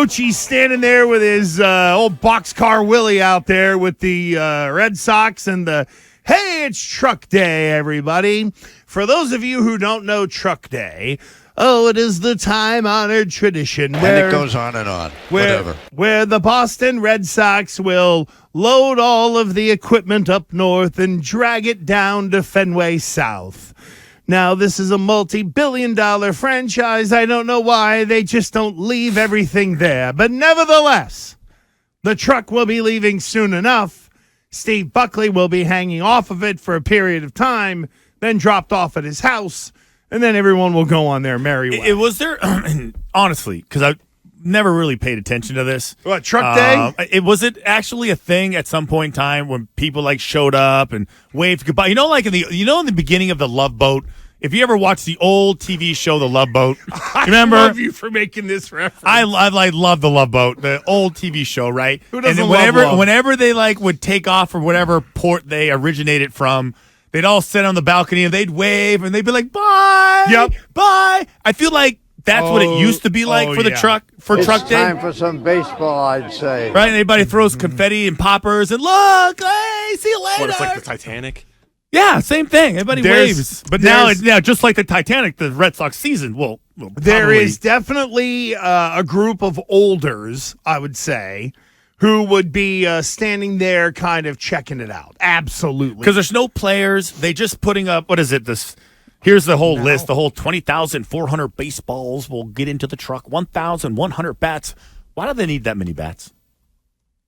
He's standing there with his old boxcar Willie out there with the Red Sox and the, hey, it's Truck Day, everybody. For those of you who don't know Truck Day, it is the time-honored tradition. And it goes on and on, whatever. Where the Boston Red Sox will load all of the equipment up north and drag it down to Fenway South. Now, this is a multi-billion-dollar franchise. I don't know why they just don't leave everything there. But nevertheless, the truck will be leaving soon enough. Steve Buckley will be hanging off of it for a period of time, then dropped off at his house, and then everyone will go on their merry way. It was there, honestly, because I never really paid attention to this. What, Truck Day? Was it actually a thing at some point in time when people like showed up and waved goodbye? You know, like in the beginning of the Love Boat. If you ever watched the old TV show, The Love Boat, remember? I love you for making this reference. I love The Love Boat, the old TV show, right? Who doesn't whenever they like would take off from whatever port they originated from, they'd all sit on the balcony and they'd wave and they'd be like, "Bye, yep, bye." I feel like that's what it used to be like for the truck It's Truck Day. time for some baseball, I'd say. Right? And everybody throws confetti and poppers and look, hey, see you later. What, it's like the Titanic? Yeah, same thing. Everybody waves. But now, just like the Titanic, the Red Sox season will there is definitely a group of olders, I would say, who would be standing there kind of checking it out. Absolutely. Because there's no players. They just putting up, what is it, here's the whole list, the whole 20,400 baseballs will get into the truck, 1,100 bats. Why do they need that many bats?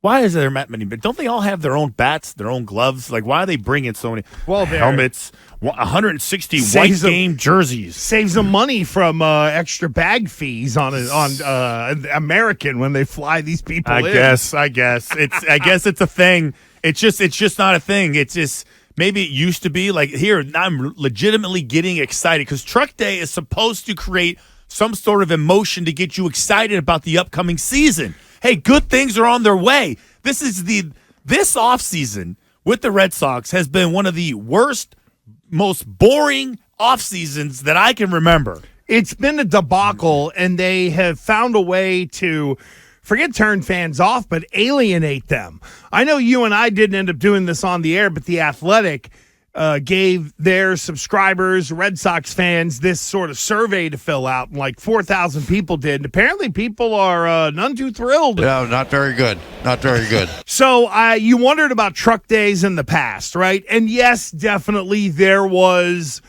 Why is there that many? Don't they all have their own bats, their own gloves? Like, why are they bringing so many helmets, 160 white game jerseys? Saves them money from extra bag fees on American when they fly these people in. I guess it's a thing. It's just not a thing. It's just maybe it used to be like here. I'm legitimately getting excited because Truck Day is supposed to create some sort of emotion to get you excited about the upcoming season. Hey, good things are on their way. This offseason with the Red Sox has been one of the worst, most boring off seasons that I can remember. It's been a debacle, and they have found a way to forget turn fans off, but alienate them. I know you and I didn't end up doing this on the air, but The Athletic gave their subscribers, Red Sox fans, this sort of survey to fill out, and like 4,000 people did. And apparently people are none too thrilled. No, not very good. Not very good. So you wondered about truck days in the past, right? And yes, definitely there was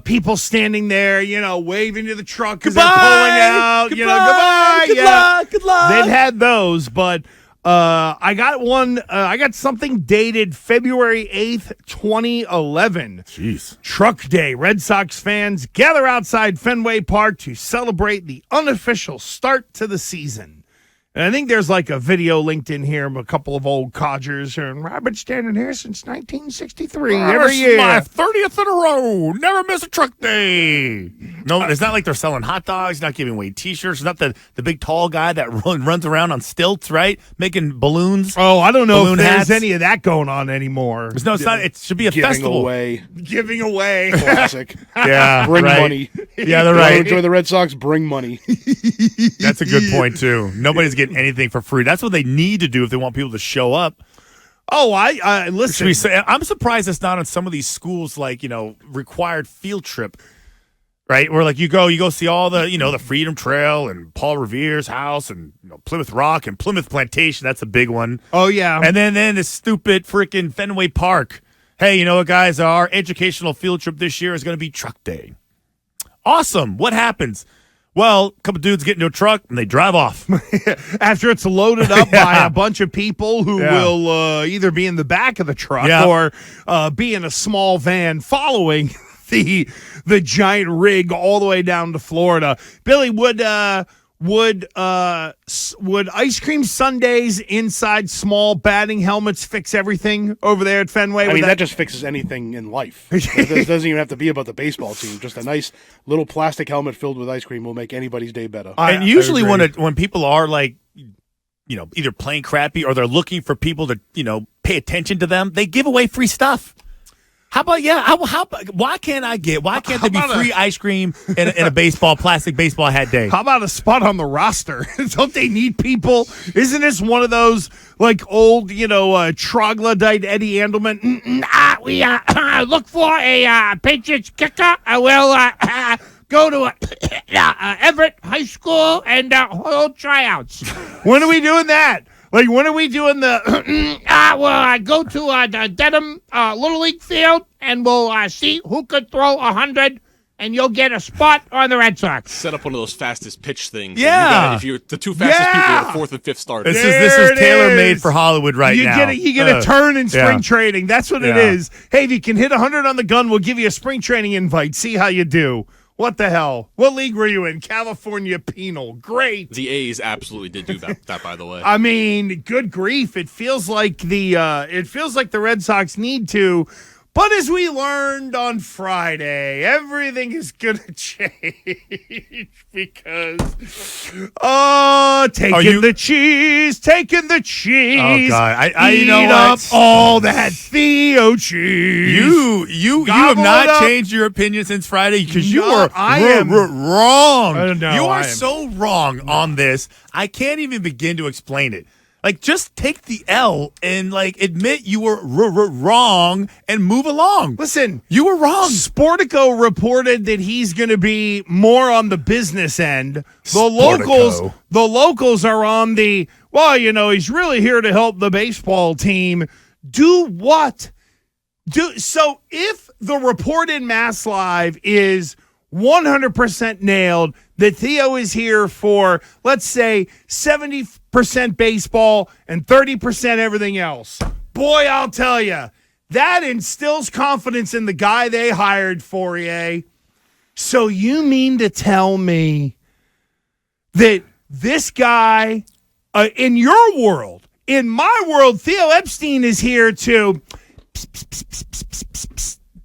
people standing there, waving to the truck because they're pulling out. Goodbye. Good luck. They've had those, but I got one. I got something dated February 8th, 2011. Jeez. Truck Day. Red Sox fans gather outside Fenway Park to celebrate the unofficial start to the season. And I think there's like a video linked in here of a couple of old codgers. And I've been standing here since 1963 every year. My 30th in a row. Never miss a Truck Day. No, it's not like they're selling hot dogs, not giving away T-shirts. It's not the big tall guy that runs around on stilts, right? Making balloons. Oh, I don't know if there's hats. any of that going on anymore. No, it's not. It should be a festival. Giving away. Classic. Yeah, bring right. money. Yeah, they're right. Enjoy the Red Sox, bring money. That's a good point, too. Nobody's getting anything for free. That's what they need to do if they want people to show up. Oh, I listen. I'm surprised it's not on some of these schools, like, required field trip, right? Where like you go see all the, the Freedom Trail and Paul Revere's house and Plymouth Rock and Plymouth Plantation. That's a big one. Oh, yeah. And then this stupid freaking Fenway Park. Hey, you know what, guys? Our educational field trip this year is going to be Truck Day. Awesome. What happens? Well, a couple dudes get into a truck and they drive off. After it's loaded up by a bunch of people who will either be in the back of the truck or be in a small van following the giant rig all the way down to Florida. Billy, would ice cream sundaes inside small batting helmets fix everything over there at Fenway? I mean, that just fixes anything in life. It doesn't even have to be about the baseball team. Just a nice little plastic helmet filled with ice cream will make anybody's day better. And usually when people are like, either playing crappy or they're looking for people to, pay attention to them, they give away free stuff. How about why can't there be free ice cream in a plastic baseball hat day? How about a spot on the roster? Don't they need people? Isn't this one of those like old, troglodyte Eddie Andelman? We look for a Patriots kicker. I will go to Everett High School and hold tryouts. When are we doing that? Like, when are we doing the, go to the Dedham Little League field, and we'll see who could throw 100, and you'll get a spot on the Red Sox. Set up one of those fastest pitch things. Yeah. If you're the two fastest people, you're the fourth and fifth starter. This is tailor-made for Hollywood now. You get a turn in spring training. That's what it is. Hey, if you can hit 100 on the gun, we'll give you a spring training invite. See how you do. What the hell? What league were you in? California Penal. Great. The A's absolutely did do that, by the way. I mean, good grief. It feels like the Red Sox need to. But as we learned on Friday, everything is going to change because, taking the cheese. Oh, God. You know what? Up all that Theo cheese. You have not changed your opinion since Friday because you were wrong. You are so wrong on this. I can't even begin to explain it. Like, just take the L and, admit you were wrong and move along. Listen. You were wrong. Sportico reported that he's going to be more on the business end. The locals are on the, he's really here to help the baseball team. Do what? So if the report in Mass Live is 100% nailed, that Theo is here for, let's say, 70% baseball and 30% everything else. Boy, I'll tell you, that instills confidence in the guy they hired, Forier. So you mean to tell me that this guy, in your world, in my world, Theo Epstein is here to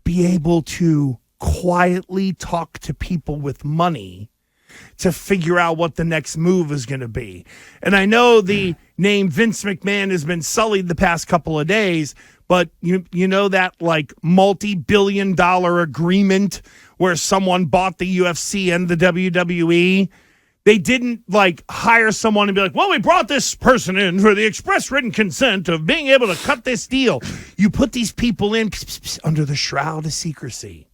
be able to quietly talk to people with money to figure out what the next move is going to be. And I know the name Vince McMahon has been sullied the past couple of days, but you know that multi-billion-dollar agreement where someone bought the UFC and the WWE? They didn't hire someone and be like, well, we brought this person in for the express written consent of being able to cut this deal. You put these people in under the shroud of secrecy.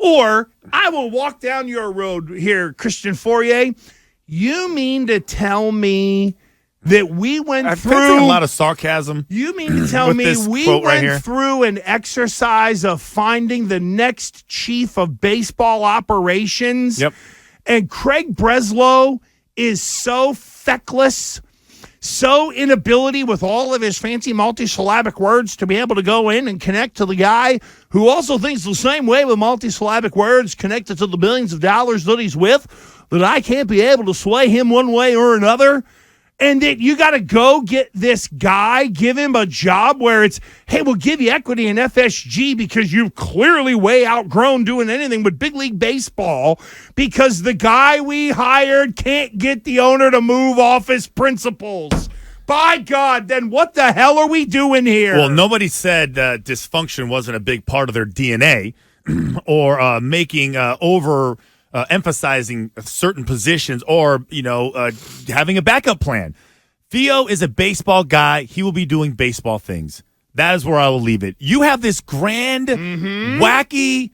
Or I will walk down your road here, Christian Forier. You mean to tell me that we went through a lot of sarcasm? You mean to tell me we went through an exercise of finding the next chief of baseball operations? Yep. And Craig Breslow is so feckless, so inability with all of his fancy multisyllabic words to be able to go in and connect to the guy who also thinks the same way with multisyllabic words connected to the billions of dollars that he's with, that I can't be able to sway him one way or another. And that you got to go get this guy, give him a job where it's, hey, we'll give you equity in FSG because you've clearly way outgrown doing anything but big league baseball because the guy we hired can't get the owner to move off his principles. By God, then what the hell are we doing here? Well, nobody said dysfunction wasn't a big part of their DNA or making emphasizing certain positions or, having a backup plan. Theo is a baseball guy. He will be doing baseball things. That is where I will leave it. You have this grand, wacky,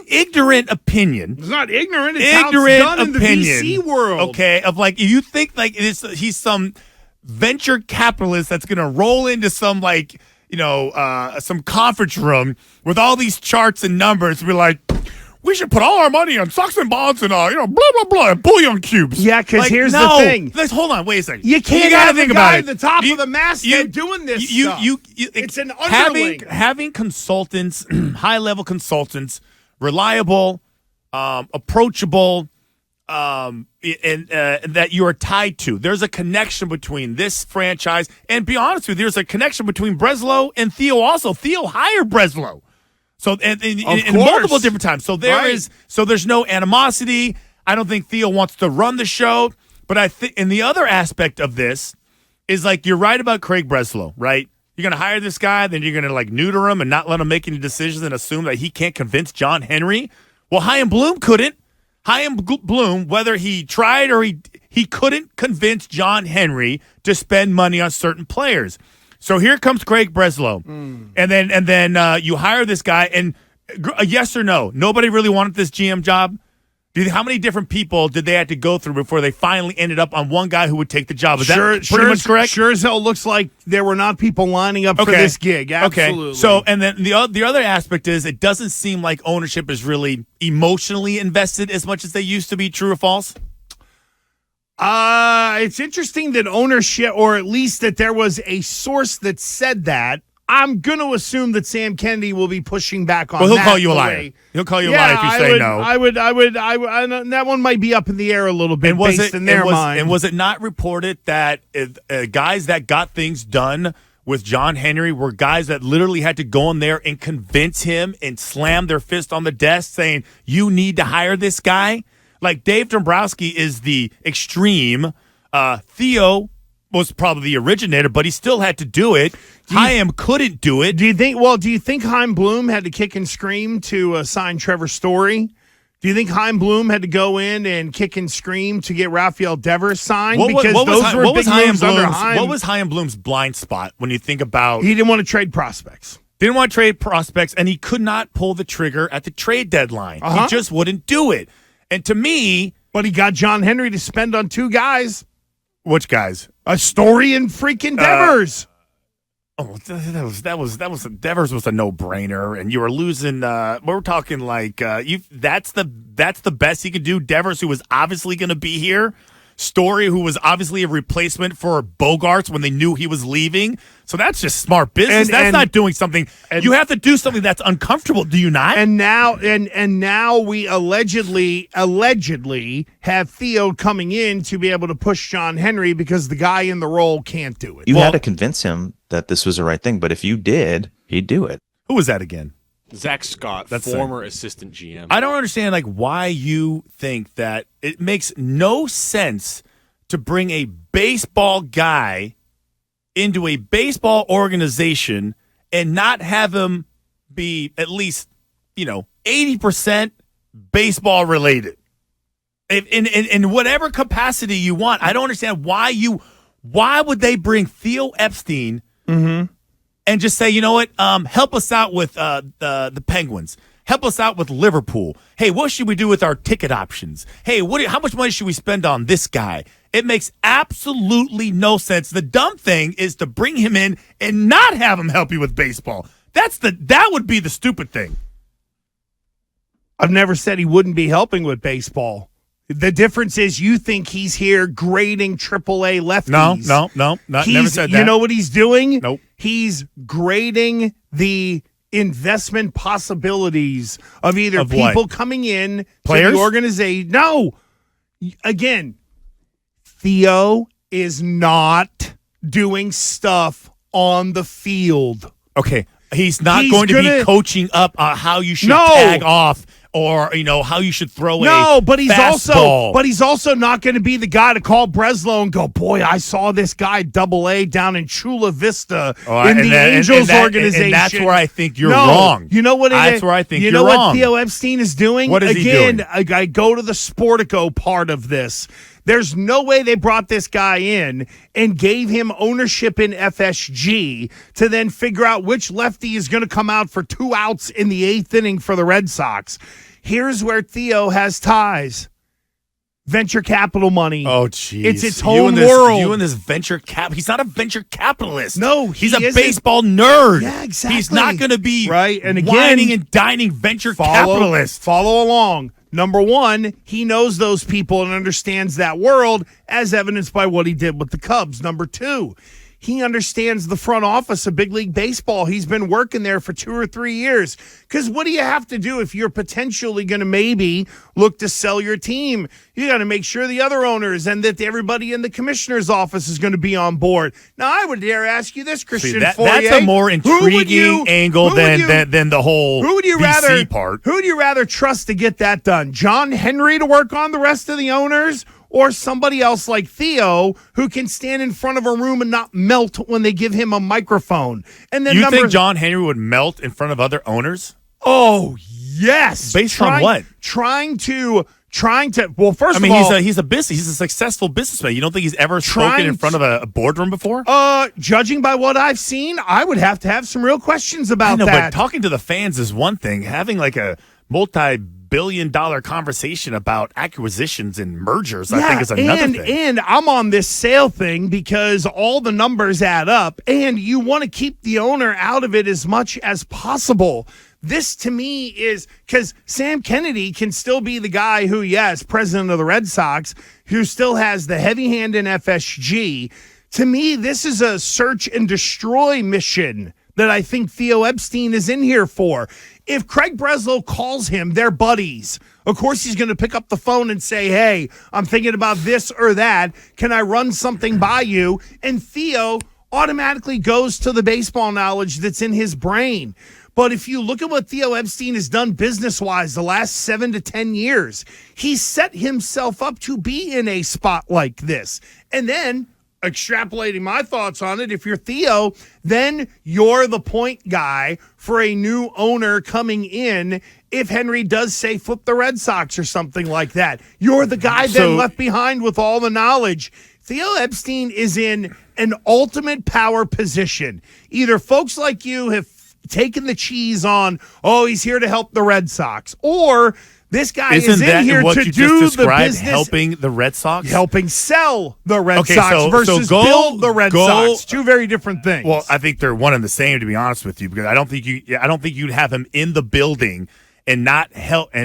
ignorant opinion. It's not ignorant. It's how it's done in the VC world. Okay, of you think he's some venture capitalist that's going to roll into some some conference room with all these charts and numbers. We're like, we should put all our money on stocks and bonds and blah blah blah, and bullion cubes. Yeah, because here's the thing. Hold on, wait a second. You can't have a guy at the top of the masthead doing this stuff. It's an underling. Having consultants, high level consultants, reliable, approachable, and that you are tied to. There's a connection between this franchise, and be honest with you, there's a connection between Breslow and Theo. Also, Theo hired Breslow. So in multiple different times. So there's no animosity. I don't think Theo wants to run the show. But I think, and the other aspect of this is you're right about Craig Breslow, right? You're going to hire this guy, then you're going to like neuter him and not let him make any decisions and assume that he can't convince John Henry. Well, Chaim Bloom couldn't. Chaim Bloom, whether he tried or he couldn't convince John Henry to spend money on certain players. So here comes Craig Breslow, and then you hire this guy, and yes or no, nobody really wanted this GM job. How many different people did they have to go through before they finally ended up on one guy who would take the job? Is that pretty much correct? Sure as hell looks like there were not people lining up for this gig. Absolutely. Okay. So, and then the other aspect is it doesn't seem like ownership is really emotionally invested as much as they used to be. True or false? It's interesting that ownership, or at least that there was a source that said that. I'm going to assume that Sam Kennedy will be pushing back on that. Well, he'll call you a liar. He'll call you a liar if you say no. I would, that one might be up in the air a little bit based in their mind. And was it not reported that guys that got things done with John Henry were guys that literally had to go in there and convince him and slam their fist on the desk saying, you need to hire this guy? Like Dave Dombrowski is the extreme. Theo was probably the originator, but he still had to do it. Chaim couldn't do it. Do you think Chaim Bloom had to kick and scream to sign Trevor Story? Do you think Chaim Bloom had to go in and kick and scream to get Rafael Devers signed? What was Chaim Bloom's blind spot when you think about? He didn't want to trade prospects. Didn't want to trade prospects, and he could not pull the trigger at the trade deadline. He just wouldn't do it. And to me, but he got John Henry to spend on two guys. Which guys? A Story and freaking Devers. Devers was a no-brainer, and you were losing. We're talking like that's the best he could do. Devers, who was obviously going to be here. Story, who was obviously a replacement for Bogarts when they knew he was leaving. So that's just smart business. That's not doing something. You have to do something that's uncomfortable. Do you not? And now we allegedly have Theo coming in to be able to push John Henry because the guy in the role can't do it. You had to convince him that this was the right thing, but if you did, he'd do it. Who was that again? Zack Scott, former assistant GM. I don't understand why you think that it makes no sense to bring a baseball guy into a baseball organization and not have him be at least, 80% baseball related. In whatever capacity you want. I don't understand why would they bring Theo Epstein and just say, you know what, help us out with the Penguins. Help us out with Liverpool. Hey, what should we do with our ticket options? Hey, how much money should we spend on this guy? It makes absolutely no sense. The dumb thing is to bring him in and not have him help you with baseball. That would be the stupid thing. I've never said he wouldn't be helping with baseball. The difference is you think he's here grading AAA lefties. No, never said that. You know what he's doing? Nope. He's grading the investment possibilities of either people coming in Players? to the organization. No. Again, Theo is not doing stuff on the field. Okay. He's not going to be coaching up how you should tag off or how you should throw but he's also not going to be the guy to call Breslow and go, boy, I saw this guy AA down in Chula Vista in the Angels organization. And that's where I think you're wrong. You know what? That's where I think you're wrong. You know what wrong. Theo Epstein is doing? What is he doing? I go to the Sportico part of this. There's no way they brought this guy in and gave him ownership in FSG to then figure out which lefty is going to come out for 2 outs in the 8th inning for the Red Sox. Here's where Theo has ties. Venture capital money. Oh, jeez. It's its whole world. You and this venture cap. He's not a venture capitalist. No, he's a baseball nerd. Yeah, exactly. He's not going to be right. And again, whining and dining venture capitalist. Follow along. Number one, he knows those people and understands that world, as evidenced by what he did with the Cubs. Number two, he understands the front office of Big League Baseball. He's been working there for 2 or 3 years. Because what do you have to do if you're potentially going to maybe look to sell your team? You got to make sure the other owners and that everybody in the commissioner's office is going to be on board. Now, I would dare ask you this, Christian Forier. That's a more intriguing angle than the whole VC part. Who would you rather trust to get that done? John Henry to work on the rest of the owners, or somebody else like Theo who can stand in front of a room and not melt when they give him a microphone. And then you think John Henry would melt in front of other owners? Oh, yes. Based on what? Trying to. Well, first of all, he's a successful businessman. You don't think he's ever spoken in front of a boardroom before? Judging by what I've seen, I would have to have some real questions about But that. talking to the fans is one thing. Having like a multi-billion-dollar conversation about acquisitions and mergers, I think, is another thing. And I'm on this sale thing because all the numbers add up, and you want to keep the owner out of it as much as possible. This, to me, is because Sam Kennedy can still be the guy who, yes, president of the Red Sox, who still has the heavy hand in FSG. To me, this is a search and destroy mission that I think Theo Epstein is in here for. If Craig Breslow calls him, they're buddies. Of course, he's going to pick up the phone and say, hey, I'm thinking about this or that. Can I run something by you? And Theo automatically goes to the baseball knowledge that's in his brain. But if you look at what Theo Epstein has done business-wise the last 7 to 10 years, he set himself up to be in a spot like this. And then, extrapolating my thoughts on it, if you're Theo, then you're the point guy for a new owner coming in if Henry does say flip the Red Sox or something like that. You're the guy then left behind with all the knowledge. Theo Epstein is in an ultimate power position. Either folks like you have taken the cheese on, he's here to help the Red Sox, or this guy is in here to do the business, helping the Red Sox, helping sell the Red Sox versus build the Red Sox. Two very different things. Well, I think they're one and the same, to be honest with you, because I don't think you'd have him in the building and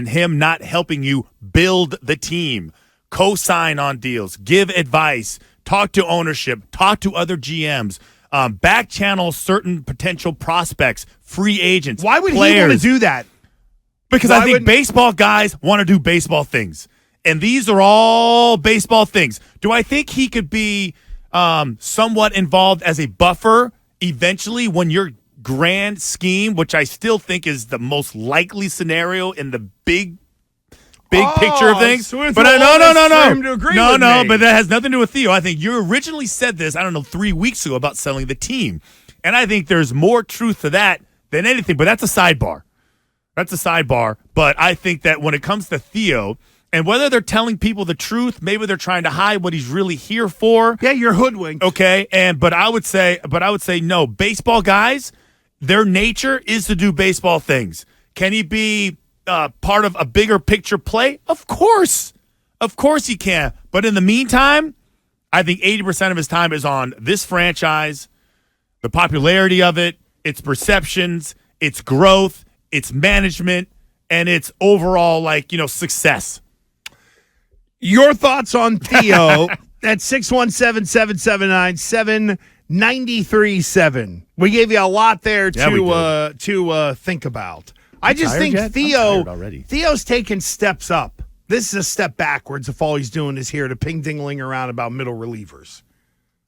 him not helping you build the team, co-sign on deals, give advice, talk to ownership, talk to other GMs. Back channel certain potential prospects, free agents. Why would players. he want to do that? Because I think baseball guys want to do baseball things. And these are all baseball things. Do I think he could be somewhat involved as a buffer eventually when your grand scheme, which I still think is the most likely scenario in the big picture of things. So but no. But that has nothing to do with Theo. I think you originally said this, 3 weeks ago about selling the team. And I think there's more truth to that than anything, but that's a sidebar. But I think that when it comes to Theo, and whether they're telling people the truth, maybe they're trying to hide what he's really here for. Yeah, you're hoodwinked. Okay, but I would say no. Baseball guys, their nature is to do baseball things. Can he be part of a bigger picture play? Of course he can. But in the meantime, I think 80% of his time is on this franchise, the popularity of it, its perceptions, its growth, its management, and its overall success. Your thoughts on Theo at 617-779-7937. We gave you a lot there to think about. I just think Theo's taking steps up. This is a step backwards if all he's doing is here to ping-dingling around about middle relievers.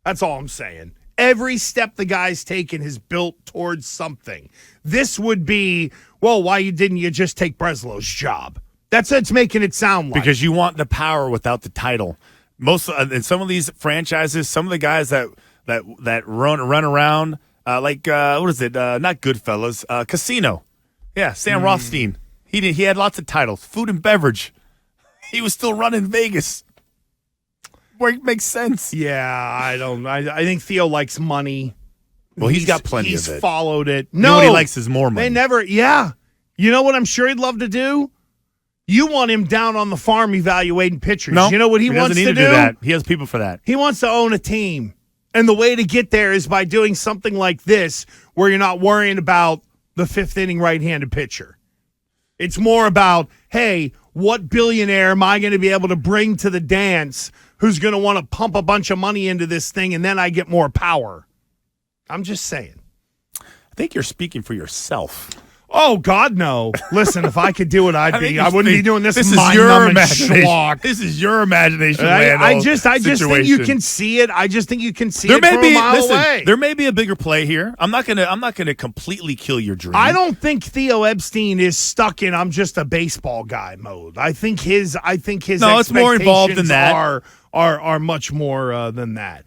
That's all I'm saying. Every step the guy's taken has built towards something. This would be, why didn't you just take Breslow's job? That's what it's making it sound like. Because you want the power without the title. In some of these franchises, some of the guys that run around, what is it? Not Goodfellas, Casino. Yeah, Sam Rothstein. He had lots of titles, food and beverage. He was still running Vegas, where it makes sense. Yeah, I think Theo likes money. Well, he's got plenty of it. He's followed it. No, you know what he likes is more money. They never. Yeah, you know what I'm sure he'd love to do. You want him down on the farm evaluating pitchers. No, you know what he wants to do that. He has people for that. He wants to own a team, and the way to get there is by doing something like this, where you're not worrying about the fifth inning right-handed pitcher. It's more about, hey, what billionaire am I going to be able to bring to the dance who's going to want to pump a bunch of money into this thing, and then I get more power? I'm just saying. I think you're speaking for yourself. Oh God, no! Listen, if I could do it, I wouldn't be doing this. This is your mind-numbing imagination. schlock. This is your imagination. I just think you situation. can see it. I just think you can see There it may from be a mile away. There may be a bigger play here. I'm not gonna completely kill your dream. I don't think Theo Epstein is stuck in "I'm just a baseball guy" mode. I think his No, it's more involved than that. Are much more than that.